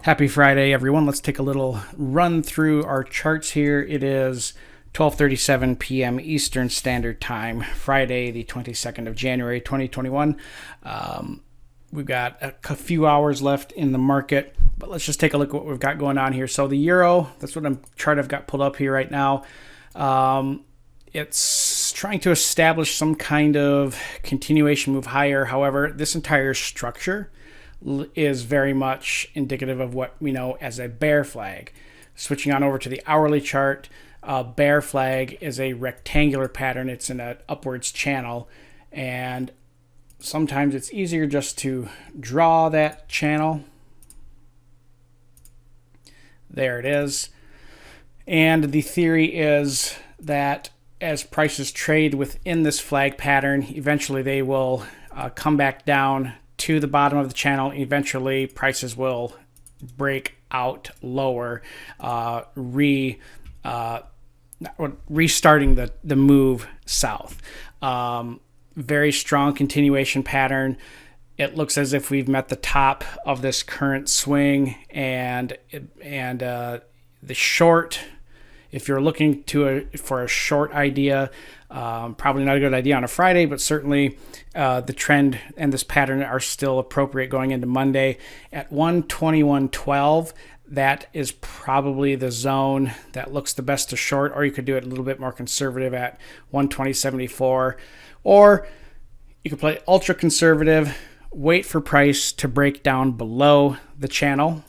Happy Friday, everyone. Let's take a little run through our charts here. It is 12:37 p.m. Eastern Standard Time, Friday, the 22nd of January, 2021. We've got a few hours left in the market, but let's just take a look at what we've got going on here. So the euro, that's what chart I've got pulled up here right now. It's trying to establish some kind of continuation move higher. However, this entire structure is very much indicative of what we know as a bear flag. Switching on over to the hourly chart, bear flag is a rectangular pattern. It's in an upwards channel, and sometimes it's easier just to draw that channel. There it is. And the theory is that as prices trade within this flag pattern, eventually they will come back down to the bottom of the channel. Eventually prices will break out lower, restarting the move south. Very strong continuation pattern. It looks as if we've met the top of this current swing, and the short, if you're looking for a short idea, probably not a good idea on a Friday, but certainly the trend and this pattern are still appropriate going into Monday at 121.12. That is probably the zone that looks the best to short, or you could do it a little bit more conservative at 120.74, or you could play ultra conservative, wait for price to break down below the channel,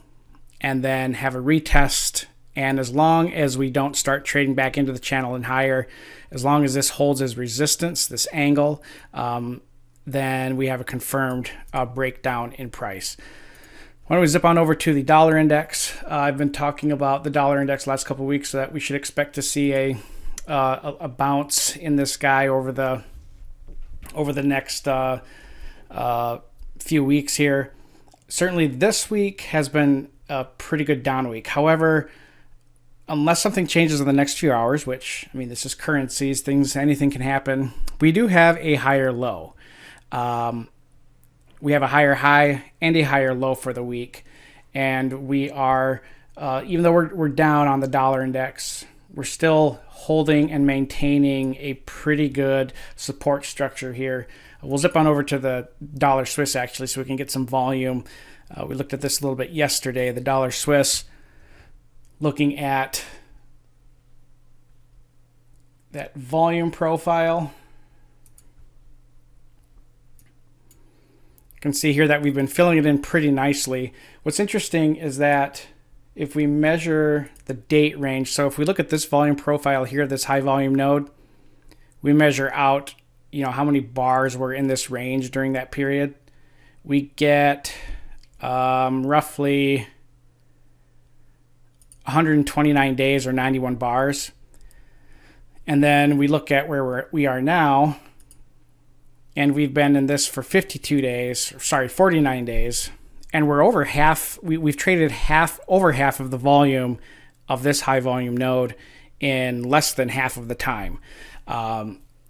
and then have a retest. And as long as we don't start trading back into the channel and higher, as long as this holds as resistance, this angle, then we have a confirmed breakdown in price. Why don't we zip on over to the dollar index? I've been talking about the dollar index the last couple of weeks, so that we should expect to see a bounce in this guy over the next few weeks here. Certainly this week has been a pretty good down week. However, unless something changes in the next few hours, which, I mean, this is currencies, anything can happen, we do have a higher low. We have a higher high and a higher low for the week. And we are, even though we're down on the dollar index, we're still holding and maintaining a pretty good support structure here. We'll zip on over to the dollar Swiss, actually, so we can get some volume. We looked at this a little bit yesterday. The dollar Swiss, looking at that volume profile, you can see here that we've been filling it in pretty nicely. What's interesting is that if we measure the date range, so if we look at this volume profile here, this high volume node, we measure out, how many bars were in this range during that period. We get roughly 129 days or 91 bars. And then we look at where we are now, and we've been in this for 49 days, and we're over half. We've traded over half of the volume of this high volume node in less than half of the time.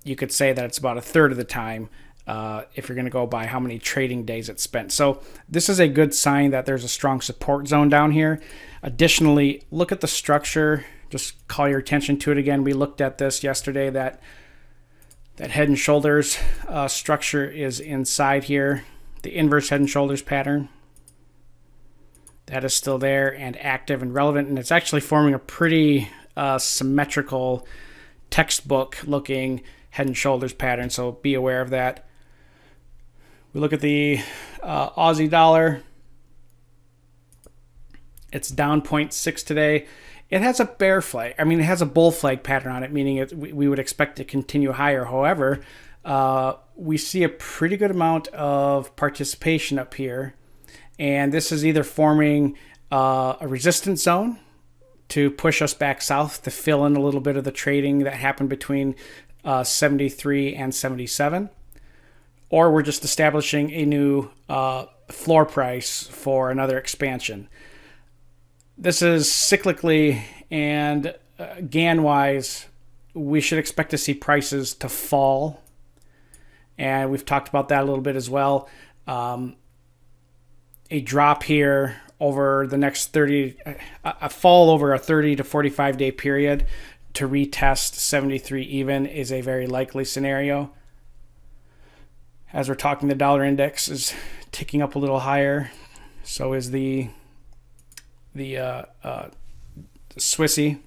You could say that it's about a third of the time if you're going to go by how many trading days it's spent. So this is a good sign that there's a strong support zone down here. Additionally, look at the structure. Just call your attention to it again. We looked at this yesterday, that head and shoulders structure is inside here. The inverse head and shoulders pattern, that is still there and active and relevant, and it's actually forming a pretty symmetrical textbook looking head and shoulders pattern, so be aware of that. We look at the Aussie dollar. It's down 0.6 today. It has a bear flag. I mean, it has a bull flag pattern on it, meaning we would expect to continue higher. However, we see a pretty good amount of participation up here, and this is either forming a resistance zone to push us back south to fill in a little bit of the trading that happened between 73 and 77, or we're just establishing a new floor price for another expansion. This is cyclically and GAN-wise, we should expect to see prices to fall, and we've talked about that a little bit as well. A drop here over the next 30, a fall over a 30 to 45 day period to retest 73 even is a very likely scenario. As we're talking, the dollar index is ticking up a little higher. So is the Swissy.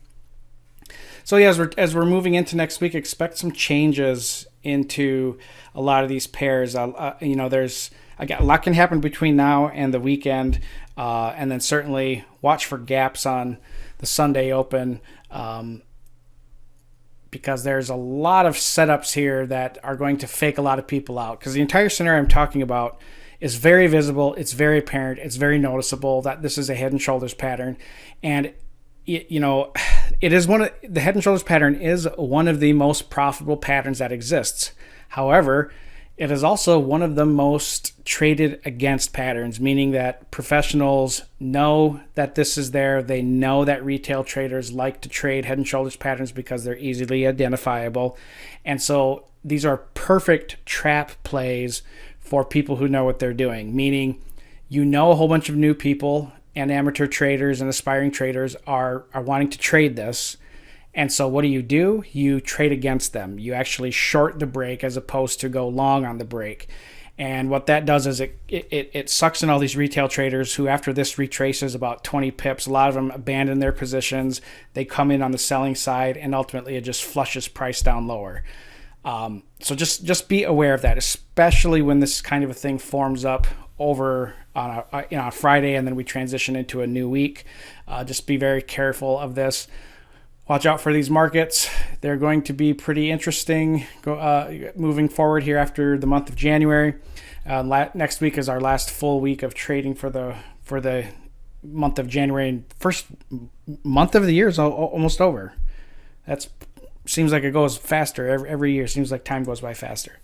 So yeah, as we're moving into next week, expect some changes into a lot of these pairs. There's a lot can happen between now and the weekend, and then certainly watch for gaps on the Sunday open, because there's a lot of setups here that are going to fake a lot of people out. Because the entire scenario I'm talking about is very visible, it's very apparent, it's very noticeable that this is a head and shoulders pattern, and it is the head and shoulders pattern is one of the most profitable patterns that exists. However, it is also one of the most traded against patterns, meaning that professionals know that this is there. They know that retail traders like to trade head and shoulders patterns because they're easily identifiable. And so these are perfect trap plays for people who know what they're doing, meaning a whole bunch of new people and amateur traders and aspiring traders are wanting to trade this. And so what do? You trade against them. You actually short the break as opposed to go long on the break. And what that does is it sucks in all these retail traders who, after this retraces about 20 pips, a lot of them abandon their positions. They come in on the selling side, and ultimately it just flushes price down lower. So just be aware of that, especially when this kind of a thing forms up over on a Friday, and then we transition into a new week. Just be very careful of this. Watch out for these markets. They're going to be pretty interesting moving forward here after the month of January. Next week is our last full week of trading for the month of January, and first month of the year is almost over. That seems like it goes faster every year. Seems like time goes by faster.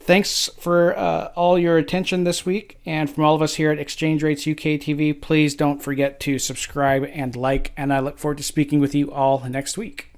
Thanks for all your attention this week, and from all of us here at Exchange Rates UK TV, please don't forget to subscribe and like, and I look forward to speaking with you all next week.